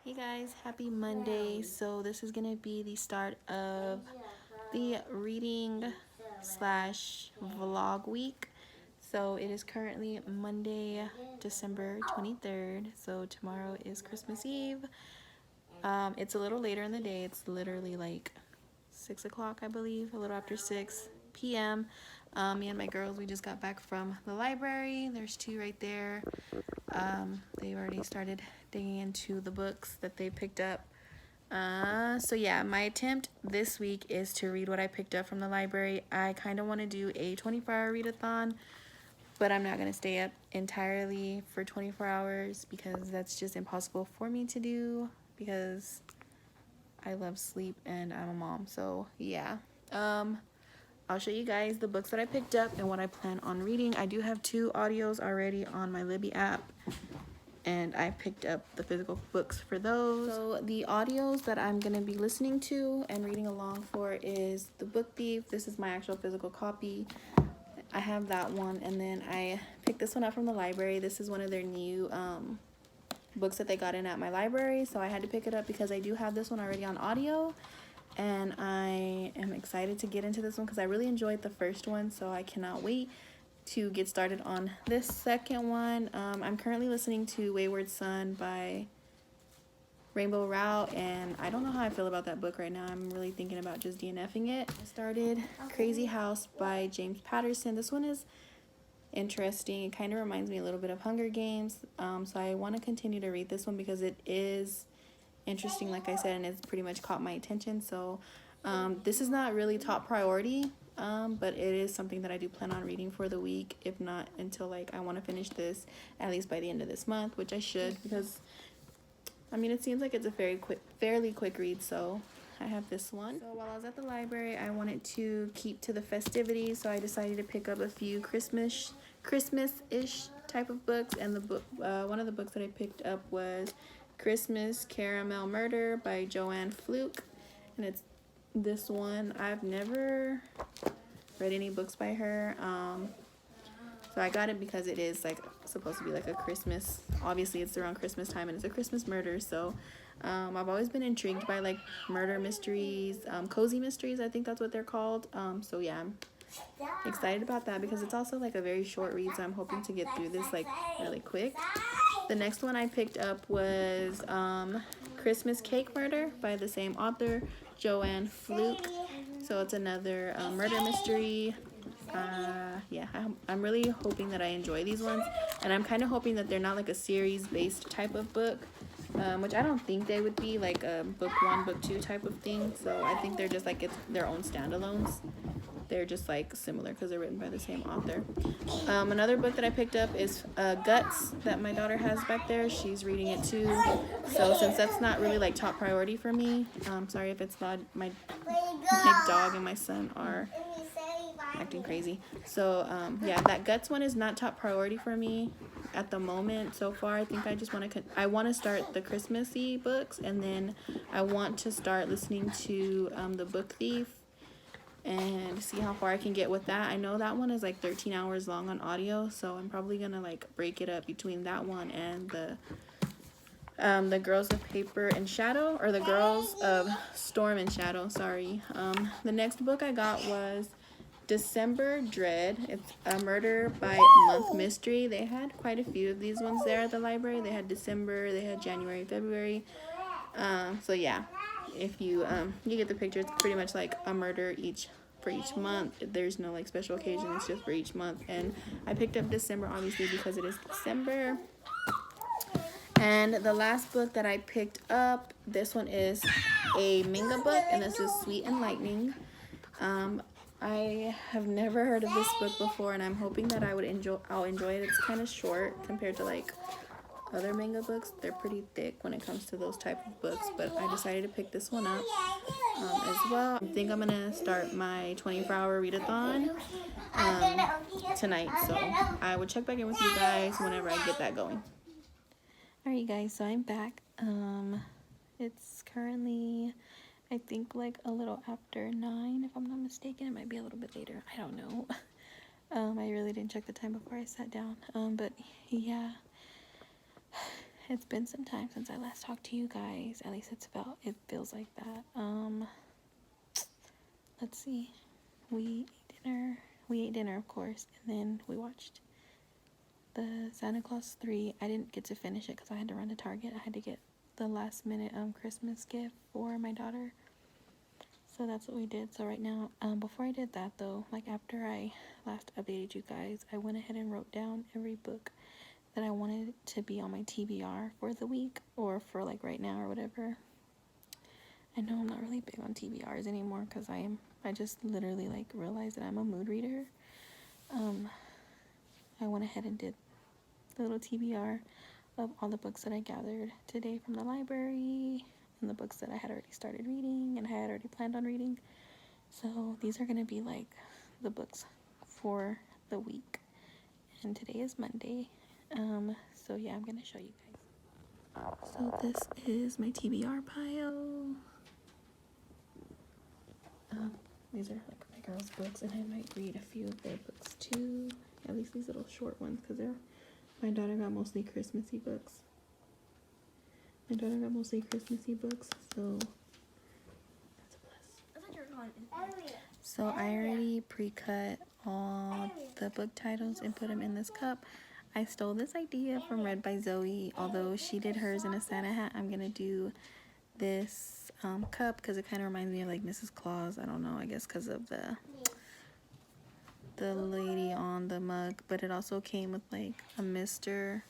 Hey guys, happy Monday. So this is gonna be the start of the reading slash vlog week. So it is currently Monday, December 23rd. So tomorrow is Christmas Eve. It's a little later in the day. It's literally like 6 o'clock, I believe, a little after 6 p.m. Me and my girls, we just got back from the library. There's two right there. They've already started digging into the books that they picked up. So yeah, my attempt this week is to read what I picked up from the library. I kind of want to do a 24-hour readathon, but I'm not going to stay up entirely for 24 hours because that's just impossible for me to do because I love sleep and I'm a mom. So yeah. I'll show you guys the books that I picked up and what I plan on reading. I do have 2 audios already on my Libby app, and I picked up the physical books for those. So the audios that I'm going to be listening to and reading along for is The Book Thief. This is my actual physical copy. I have that one, and then I picked this one up from the library. This is one of their new books that they got in at my library, so I had to pick it up because I do have this one already on audio. And I am excited to get into this one because I really enjoyed the first one, so I cannot wait to get started on this second one. I'm currently listening to Wayward Son by Rainbow Rowell, and I don't know how I feel about that book right now. I'm really thinking about just DNFing it. I started Crazy House by James Patterson. This one is interesting. It kind of reminds me a little bit of Hunger Games, so I want to continue to read this one because it is interesting, like I said, and it's pretty much caught my attention. So this is not really top priority, but it is something that I do plan on reading for the week, if not until like I want to finish this at least by the end of this month, which I should, because I mean it seems like it's a fairly quick read. So I have this one. So while I was at the library, I wanted to keep to the festivities, so I decided to pick up a few Christmas-ish type of books, and the book one of the books that I picked up was Christmas Caramel Murder by Joanne Fluke, and it's this one. I've never read any books by her, so I got it because it is like supposed to be like a Christmas, obviously it's around Christmas time and it's a Christmas murder, so I've always been intrigued by like murder mysteries, cozy mysteries, I think that's what they're called. So yeah, I'm excited about that because it's also like a very short read, so I'm hoping to get through this like really quick. The next one I picked up was Christmas Cake Murder by the same author, Joanne Fluke. So it's another murder mystery. Yeah, I'm really hoping that I enjoy these ones, and I'm kind of hoping that they're not like a series based type of book, which I don't think they would be, like a book 1, book 2 type of thing. So I think they're just like it's their own standalones. They're just like similar because they're written by the same author. Another book that I picked up is Guts that my daughter has back there. She's reading it too. So since that's not really like top priority for me, sorry if it's loud. My dog and my son are acting crazy. So yeah, that Guts one is not top priority for me at the moment so far. I think I just want to start the Christmassy books, and then I want to start listening to The Book Thief and see how far I can get with that. I know that one is like 13 hours long on audio, so I'm probably gonna like break it up between that one and the Girls of Paper and Shadow, or the Girls of Storm and Shadow, sorry. The next book I got was December Dread. It's a murder by month mystery. They had quite a few of these ones there at the library. They had December, they had January, February. So yeah, if you get the picture, it's pretty much like a murder for each month. There's no like special occasion, it's just for each month. And I picked up December obviously because it is December. And the last book that I picked up, this one is a manga book, and this is Sweet and Lightning. I have never heard of this book before, and I'm hoping that I'll enjoy it. It's kind of short compared to like other manga books. They're pretty thick when it comes to those type of books, but I decided to pick this one up as well. I think I'm gonna start my 24-hour readathon tonight, so I will check back in with you guys whenever I get that going. Alright guys, so I'm back. It's currently, I think, like a little after 9 if I'm not mistaken. It might be a little bit later, I don't know. I really didn't check the time before I sat down, but yeah, It's been some time since I last talked to you guys. At least it feels like that. Let's see. We ate dinner. We ate dinner, of course, and then we watched the Santa Claus 3. I didn't get to finish it because I had to run to Target. I had to get the last minute Christmas gift for my daughter. So that's what we did. So right now, before I did that though, like after I last updated you guys, I went ahead and wrote down every book that I wanted to be on my TBR for the week or for like right now or whatever. I know I'm not really big on TBRs anymore because I just literally like realized that I'm a mood reader. I went ahead and did the little TBR of all the books that I gathered today from the library and the books that I had already started reading and I had already planned on reading. So these are going to be like the books for the week. And today is Monday. So yeah, I'm going to show you guys. So this is my TBR pile. These are like my girls' books, and I might read a few of their books too. At least these little short ones, because my daughter got mostly Christmassy books. So that's a plus. So I already pre-cut all the book titles and put them in this cup. I stole this idea from Read by Zoe. Although she did hers in a Santa hat, I'm gonna do this cup because it kind of reminds me of like Mrs. Claus. I don't know, I guess because of the lady on the mug, but it also came with like a Mr.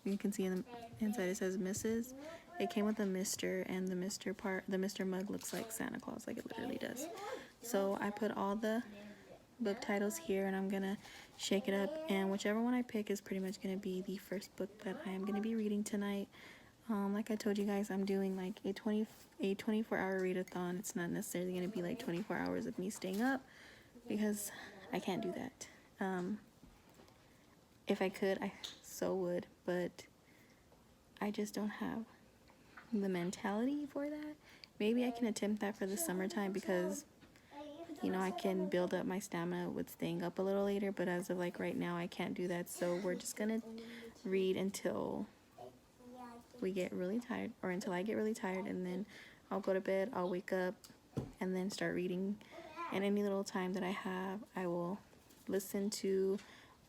You can see in the inside it says Mrs. It came with a Mr. and the Mr. mug looks like Santa Claus, like it literally does. So I put all the book titles here and I'm gonna shake it up, and whichever one I pick is pretty much gonna be the first book that I am gonna be reading tonight. Like I told you guys, I'm doing like a 24-hour readathon. It's not necessarily going to be like 24 hours of me staying up because I can't do that. If I could, I so would, but I just don't have the mentality for that. Maybe I can attempt that for the summertime because, you know, I can build up my stamina with staying up a little later, but as of like right now, I can't do that. So we're just going to read until we get really tired, or until I get really tired, and then I'll go to bed, I'll wake up and then start reading, and any little time that I have I will listen to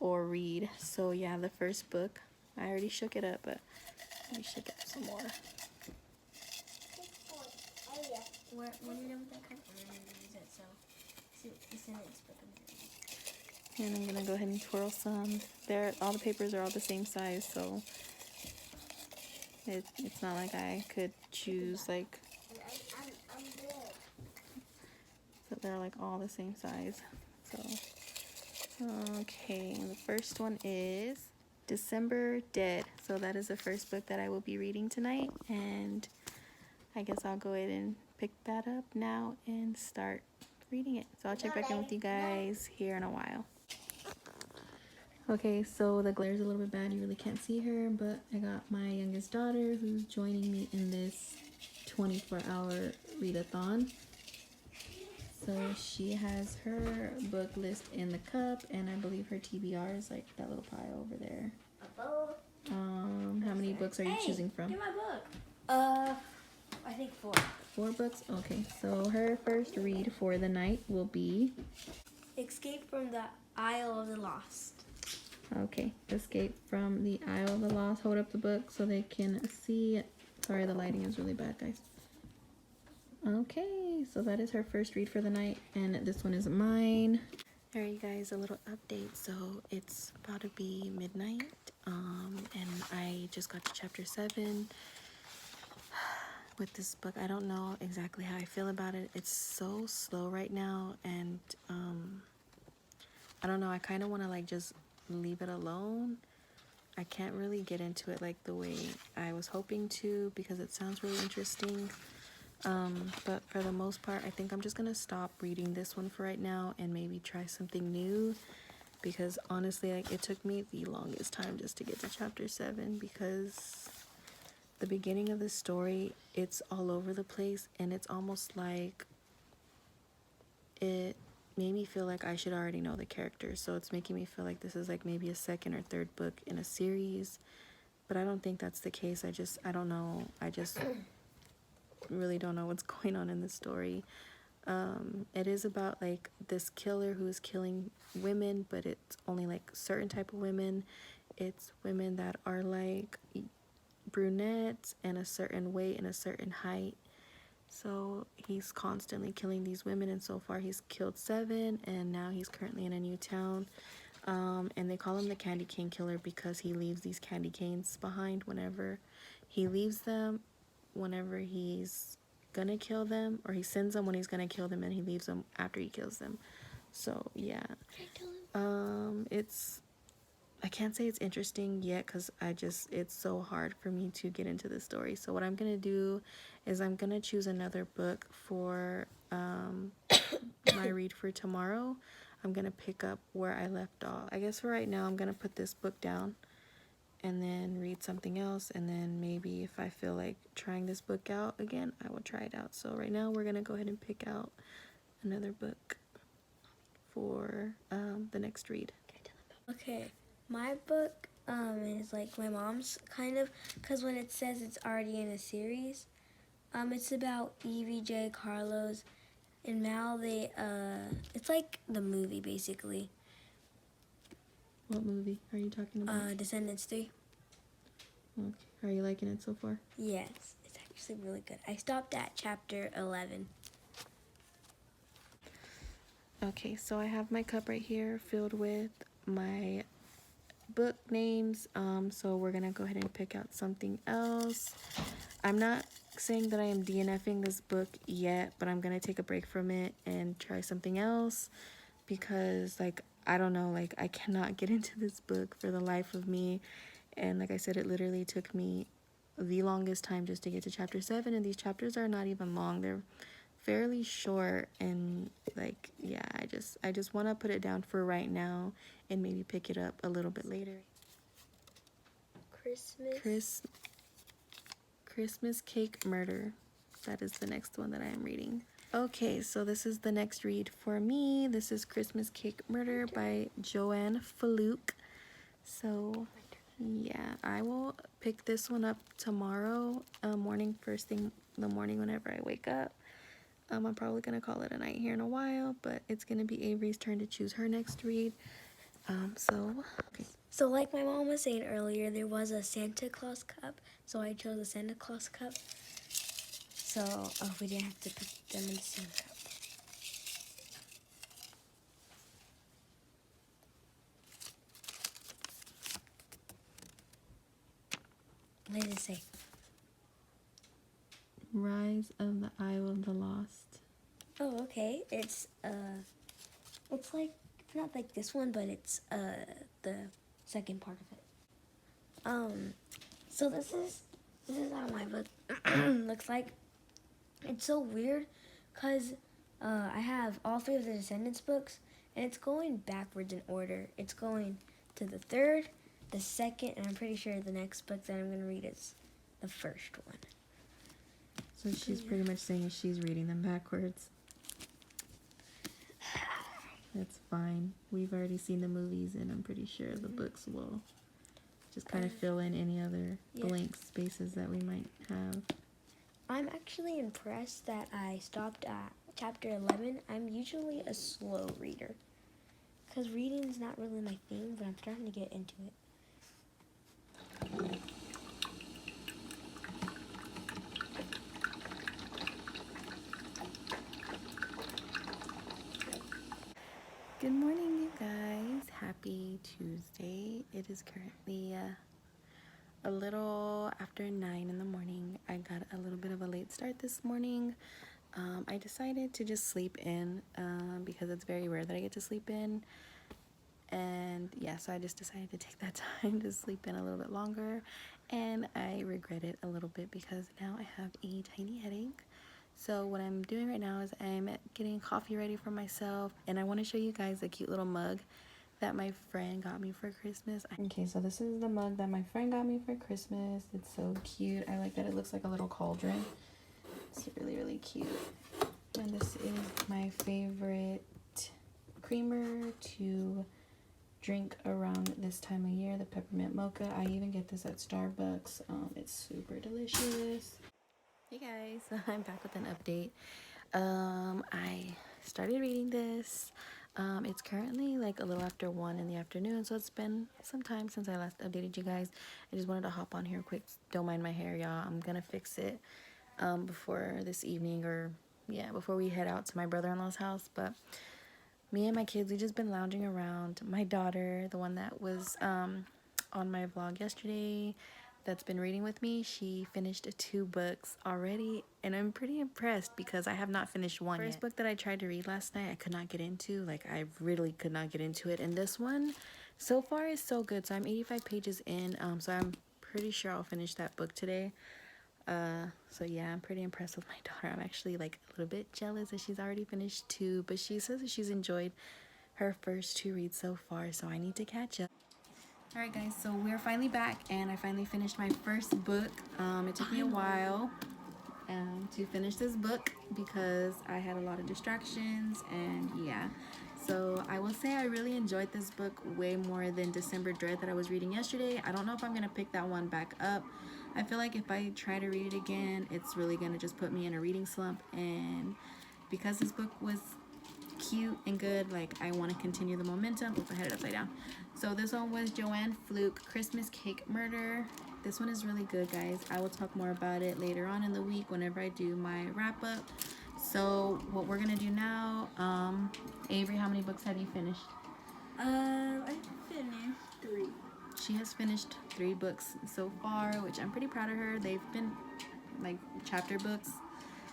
or read. So yeah, the first book, I already shook it up, but let me shake it up some more. When you're done with that cup, we're going to use it, so see what's in this book. And I'm gonna go ahead and twirl some. All the papers are all the same size, so it's not like I could choose like, so they're like all the same size. So okay, the first one is December Dead. So that is the first book that I will be reading tonight, and I guess I'll go ahead and pick that up now and start reading it. So I'll check back in with you guys here in a while. Okay, so the glare's a little bit bad, you really can't see her, but I got my youngest daughter who's joining me in this 24-hour readathon. So she has her book list in the cup, and I believe her TBR is like that little pile over there. How many books are you choosing from? Get my book. I think 4. 4 books? Okay, so her first read for the night will be Escape from the Isle of the Lost. Okay, Escape from the Isle of the Lost. Hold up the book so they can see it. Sorry, the lighting is really bad, guys. Okay, so that is her first read for the night, and this one is mine. Alright, guys, a little update. So it's about to be midnight, and I just got to chapter 7 with this book. I don't know exactly how I feel about it. It's so slow right now, and I don't know. I kind of want to like just leave it alone. I can't really get into it like the way I was hoping to because it sounds really interesting. But for the most part, I think I'm just gonna stop reading this one for right now and maybe try something new, because honestly, like, it took me the longest time just to get to chapter 7 because the beginning of the story, it's all over the place, and it's almost like it made me feel like I should already know the characters. So it's making me feel like this is like maybe a second or third book in a series, but I don't think that's the case. I don't know. I just really don't know what's going on in this story. It is about like this killer who's killing women, but it's only like certain type of women. It's women that are like brunettes and a certain weight and a certain height. So he's constantly killing these women, and so far he's killed 7, and now he's currently in a new town. And they call him the candy cane killer because he leaves these candy canes behind whenever he leaves them, whenever he's gonna kill them, or he sends them when he's gonna kill them, and he leaves them after he kills them. So yeah, I can't say it's interesting yet because it's so hard for me to get into this story. So what I'm gonna do is I'm gonna choose another book for my read for tomorrow. I'm gonna pick up where I left off. I guess for right now I'm gonna put this book down and then read something else, and then maybe if I feel like trying this book out again, I will try it out. So right now we're gonna go ahead and pick out another book for the next read. Okay, my book is like my mom's kind of, because when it says it's already in a series, it's about Evie, J, Carlos, and Mal. It's like the movie basically. What movie are you talking about? Descendants 3. Okay. Are you liking it so far? Yes, it's actually really good. I stopped at chapter 11. Okay, so I have my cup right here filled with my book names. So we're gonna go ahead and pick out something else. I'm not saying that I am DNFing this book yet, but I'm gonna take a break from it and try something else because like I don't know, like I cannot get into this book for the life of me. And like I said, it literally took me the longest time just to get to chapter 7, and these chapters are not even long. They're fairly short, and like yeah, I just want to put it down for right now and maybe pick it up a little bit later. Christmas Cake Murder. That is the next one that I am reading. Okay, so this is the next read for me. This is Christmas Cake Murder by Joanne Faluke. So yeah, I will pick this one up tomorrow morning, first thing in the morning whenever I wake up. I'm probably gonna call it a night here in a while, but it's gonna be Avery's turn to choose her next read. Okay. So like my mom was saying earlier, there was a Santa Claus cup, so I chose a Santa Claus cup. So we didn't have to put them in the same cup. What did it say? Rise of the Isle of the Lost. Oh, okay. It's like, it's not like this one, but it's the second part of it. So this is how my book looks like. It's so weird because I have all 3 of the Descendants books, and it's going backwards in order. It's going to the 3rd, the 2nd, and I'm pretty sure the next book that I'm going to read is the first one. So she's pretty much saying she's reading them backwards. That's fine. We've already seen the movies, and I'm pretty sure the books will just kind of fill in any other blank spaces that we might have. I'm actually impressed that I stopped at chapter 11. I'm usually a slow reader because reading is not really my thing, but I'm starting to get into it. Good morning, you guys. Happy Tuesday. It is currently a little after 9 in the morning. I got a little bit of a late start this morning. I decided to just sleep in because it's very rare that I get to sleep in. And yeah, so I just decided to take that time to sleep in a little bit longer. And I regret it a little bit because now I have a tiny headache. So what I'm doing right now is I'm getting coffee ready for myself, and I want to show you guys a cute little mug that my friend got me for Christmas. Okay, so this is the mug that my friend got me for Christmas. It's so cute. I like that it looks like a little cauldron. It's really, really cute. And this is my favorite creamer to drink around this time of year, the peppermint mocha. I even get this at Starbucks. It's super delicious. Hey guys, so I'm back with an update. I started reading this. It's currently like a little after 1 in the afternoon, so it's been some time since I last updated you guys. I just wanted to hop on here quick. Don't mind my hair, y'all. I'm gonna fix it before this evening, or yeah, before we head out to my brother-in-law's house. But me and my kids, we just been lounging around. My daughter, the one that was on my vlog yesterday, that's been reading with me, she finished 2 books already, and I'm pretty impressed because I have not finished one yet. First book that I tried to read last night, I could not get into. Like, I really could not get into it, and this one so far is so good. So I'm 85 pages in, so I'm pretty sure I'll finish that book today. So yeah, I'm pretty impressed with my daughter. I'm actually like a little bit jealous that she's already finished 2, but she says that she's enjoyed her first 2 reads so far, so I need to catch up. Alright guys, so we're finally back, and I finally finished my first book. It took me a while to finish this book because I had a lot of distractions, and yeah. So I will say I really enjoyed this book way more than December Dread that I was reading yesterday. I don't know if I'm going to pick that one back up. I feel like if I try to read it again, it's really going to just put me in a reading slump, and because this book was cute and good, like, I want to continue the momentum. Oops, I had it upside down. So this one was Joanne Fluke, Christmas Cake Murder. This one is really good, guys. I will talk more about it later on in the week whenever I do my wrap up. So what we're gonna do now, Avery, how many books have you finished? I finished 3. She has finished 3 books so far, which I'm pretty proud of her. They've been like chapter books.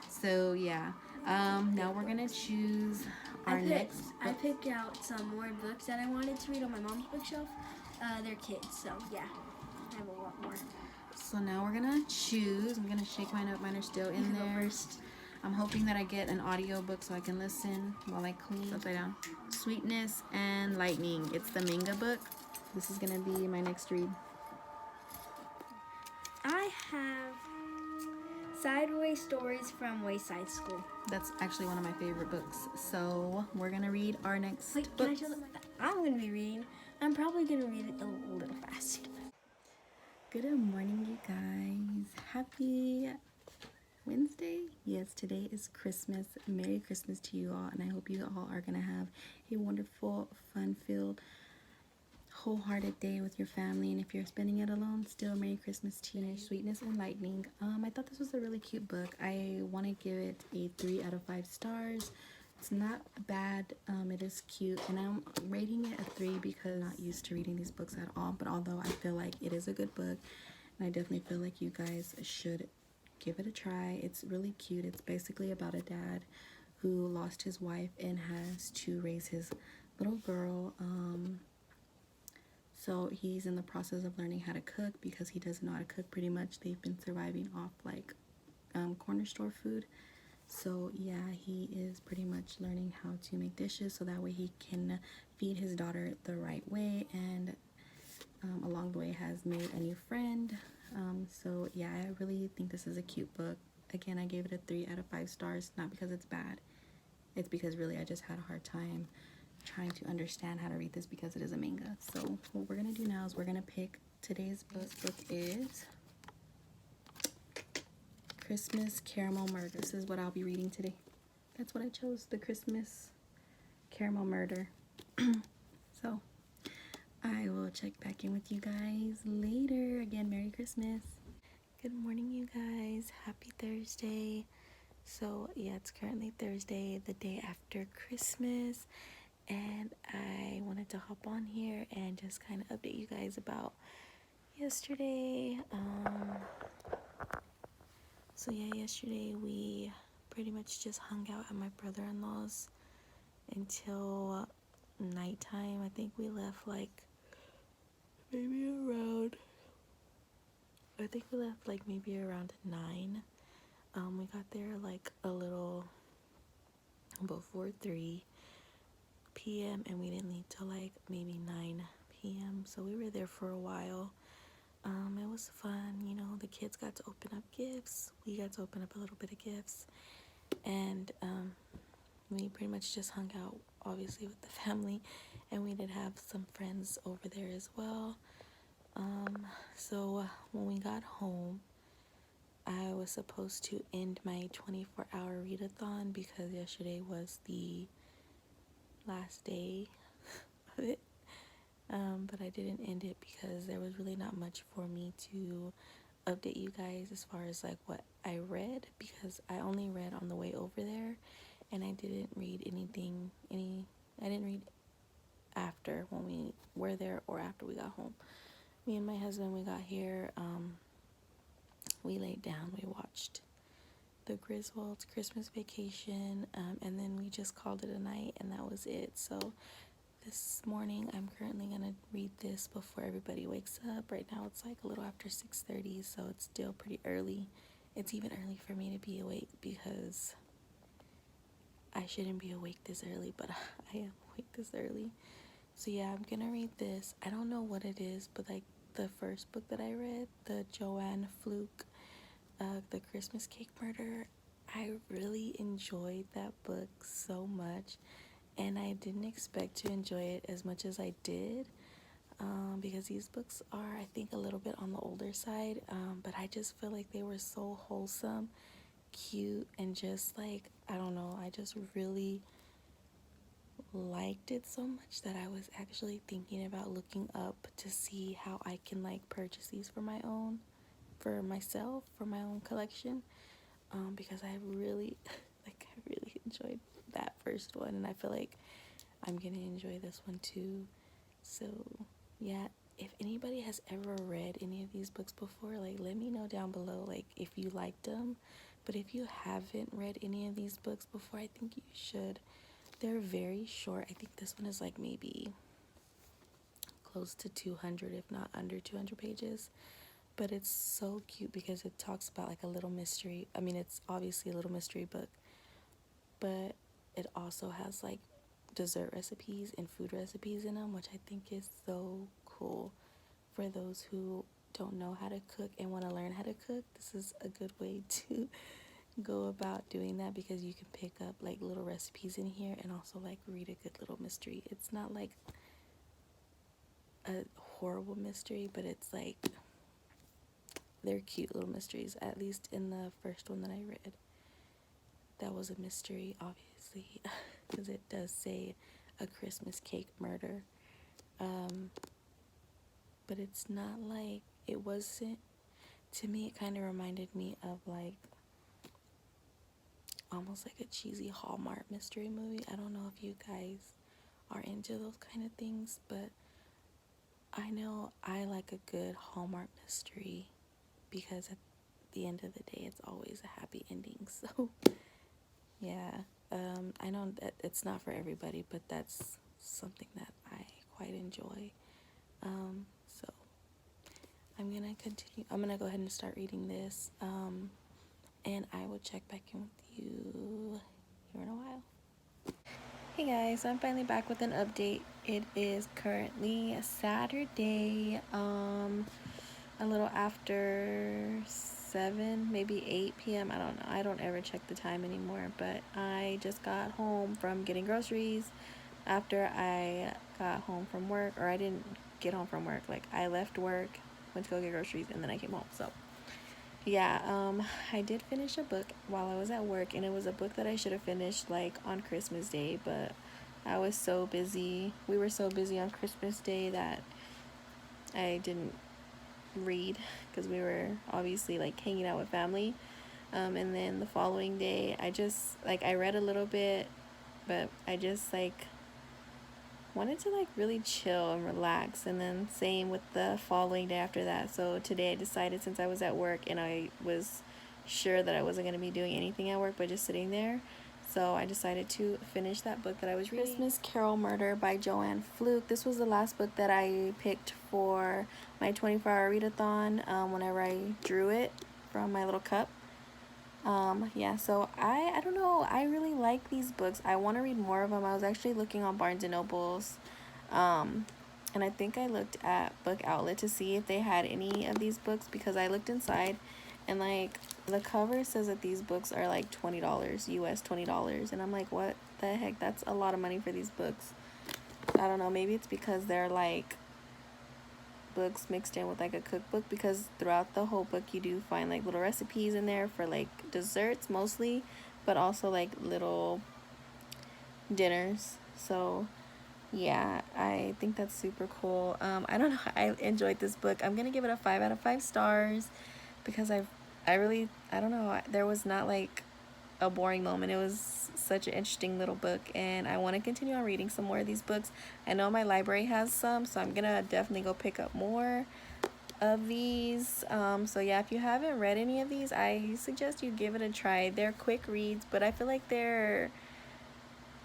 So yeah, now we're gonna choose our next book. I picked out some more books that I wanted to read on my mom's bookshelf. They're kids, so yeah, I have a lot more. So now we're gonna choose. I'm gonna shake mine up. Mine are still in there. First. I'm hoping that I get an audio book so I can listen while I clean. Upside down. Sweetness and Lightning. It's the manga book. This is gonna be my next read. I have Sideways Stories from Wayside School. That's actually one of my favorite books. So we're gonna read our next Wait, book. can I show them that I'm gonna be reading? I'm probably gonna read it a little fast. Good morning, you guys. Happy Wednesday. Yes, today is Christmas. Merry Christmas to you all, and I hope you all are gonna have a wonderful, fun-filled, wholehearted day with your family. And if you're spending it alone, still Merry Christmas to you. Sweetness and Lightning. I thought this was a really cute book. I want to give it a 3 out of 5 stars. It's not bad. It is cute, and I'm rating it a 3 because I'm not used to reading these books at all. But although I feel like it is a good book, and I definitely feel like you guys should give it a try. It's really cute. It's basically about a dad who lost his wife and has to raise his little girl. So he's in the process of learning how to cook because he doesn't know how to cook pretty much. They've been surviving off like corner store food. So yeah, he is pretty much learning how to make dishes so that way he can feed his daughter the right way, and along the way has made a new friend. So yeah, I really think this is a cute book. Again, I gave it a 3 out of 5 stars, not because it's bad. It's because really I just had a hard time trying to understand how to read this because it is a manga. So what we're gonna do now is we're gonna pick today's book. This book is Christmas Caramel Murder. This is what I'll be reading today. That's what I chose, the Christmas Caramel Murder. So I will check back in with you guys later. Again, Merry Christmas. Good morning, you guys. Happy Thursday. So yeah, it's currently Thursday, the day after Christmas, and I wanted to hop on here and just kind of update you guys about yesterday. So yeah, yesterday we pretty much just hung out at my brother-in-law's until nighttime. I think we left like maybe around, maybe around 9. We got there like a little before 3 p.m. and we didn't leave till like maybe 9 p.m. So we were there for a while. It was fun, you know. The kids got to open up gifts. We got to open up a little bit of gifts, and we pretty much just hung out obviously with the family, and we did have some friends over there as well. So when we got home, I was supposed to end my 24-hour readathon because yesterday was the last day of it. But I didn't end it because there was really not much for me to update you guys as far as like what I read, because I only read on the way over there, and I didn't read I didn't read after when we were there or after we got home. Me and my husband, we got here, we laid down, we watched the Griswolds Christmas Vacation, and then we just called it a night, and that was it. So this morning I'm currently gonna read this before everybody wakes up. Right now it's like a little after 6:30, so it's still pretty early. It's even early for me to be awake because I shouldn't be awake this early, but I am awake this early. So yeah, I'm gonna read this. I don't know what it is, but like the first book that I read, the Joanne Fluke, The Christmas Cake Murder, I really enjoyed that book so much, and I didn't expect to enjoy it as much as I did, because these books are, I think, a little bit on the older side, but I just feel like they were so wholesome, cute, and just like, I don't know, I just really liked it so much that I was actually thinking about looking up to see how I can like purchase these for myself, for my own collection, because I really like, I really enjoyed that first one, and I feel like I'm gonna enjoy this one too. So yeah, if anybody has ever read any of these books before, like let me know down below, like if you liked them. But if you haven't read any of these books before, I think you should. They're very short. I think this one is like maybe close to 200, if not under 200 pages. But it's so cute because it talks about like a little mystery. I mean, it's obviously a little mystery book, but it also has like dessert recipes and food recipes in them, which I think is so cool for those who don't know how to cook and want to learn how to cook. This is a good way to go about doing that, because you can pick up like little recipes in here and also like read a good little mystery. It's not like a horrible mystery, but it's like, they're cute little mysteries. At least in the first one that I read, that was a mystery, obviously, because it does say a Christmas cake murder, but it's not like, it wasn't, to me it kind of reminded me of like almost like a cheesy Hallmark mystery movie. I don't know if you guys are into those kind of things, but I know I like a good Hallmark mystery, because at the end of the day it's always a happy ending. So yeah, I know that it's not for everybody, but that's something that I quite enjoy. So I'm gonna continue. I'm gonna go ahead and start reading this, and I will check back in with you here in a while. Hey guys, I'm finally back with an update. It is currently Saturday, a little after 7, maybe 8 p.m. I don't know. I don't ever check the time anymore, but I just got home from getting groceries after I got home from work, or I didn't get home from work. Like, I left work, went to go get groceries, and then I came home. So yeah, I did finish a book while I was at work, and it was a book that I should have finished like on Christmas Day, but I was so busy. We were so busy on Christmas Day that I didn't read, because we were obviously like hanging out with family. And then the following day, I just like, I read a little bit, but I just like wanted to like really chill and relax, and then same with the following day after that. So today I decided, since I was at work and I was sure that I wasn't going to be doing anything at work but just sitting there, so I decided to finish that book that I was reading. Christmas Carol Murder by Joanne Fluke. This was the last book that I picked for my 24-hour readathon, whenever I drew it from my little cup. Yeah, so I don't know, I really like these books. I want to read more of them. I was actually looking on Barnes and Nobles, and I think I looked at Book Outlet to see if they had any of these books, because I looked inside and like The cover says that these books are like $20 US, $20, and I'm like, what the heck? That's a lot of money for these books. I don't know, maybe it's because they're like books mixed in with like a cookbook, because throughout the whole book you do find like little recipes in there for like desserts mostly, but also like little dinners. So yeah, I think that's super cool. I don't know, I enjoyed this book. I'm gonna give it a 5 out of 5 stars because I don't know, there was not like a boring moment. It was such an interesting little book, and I want to continue on reading some more of these books. I know my library has some, so I'm gonna definitely go pick up more of these. So yeah, if you haven't read any of these, I suggest you give it a try. They're quick reads, but I feel like they're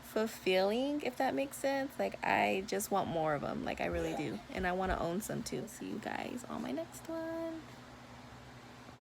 fulfilling, if that makes sense. Like, I just want more of them, like I really do, and I want to own some too. See you guys on my next one.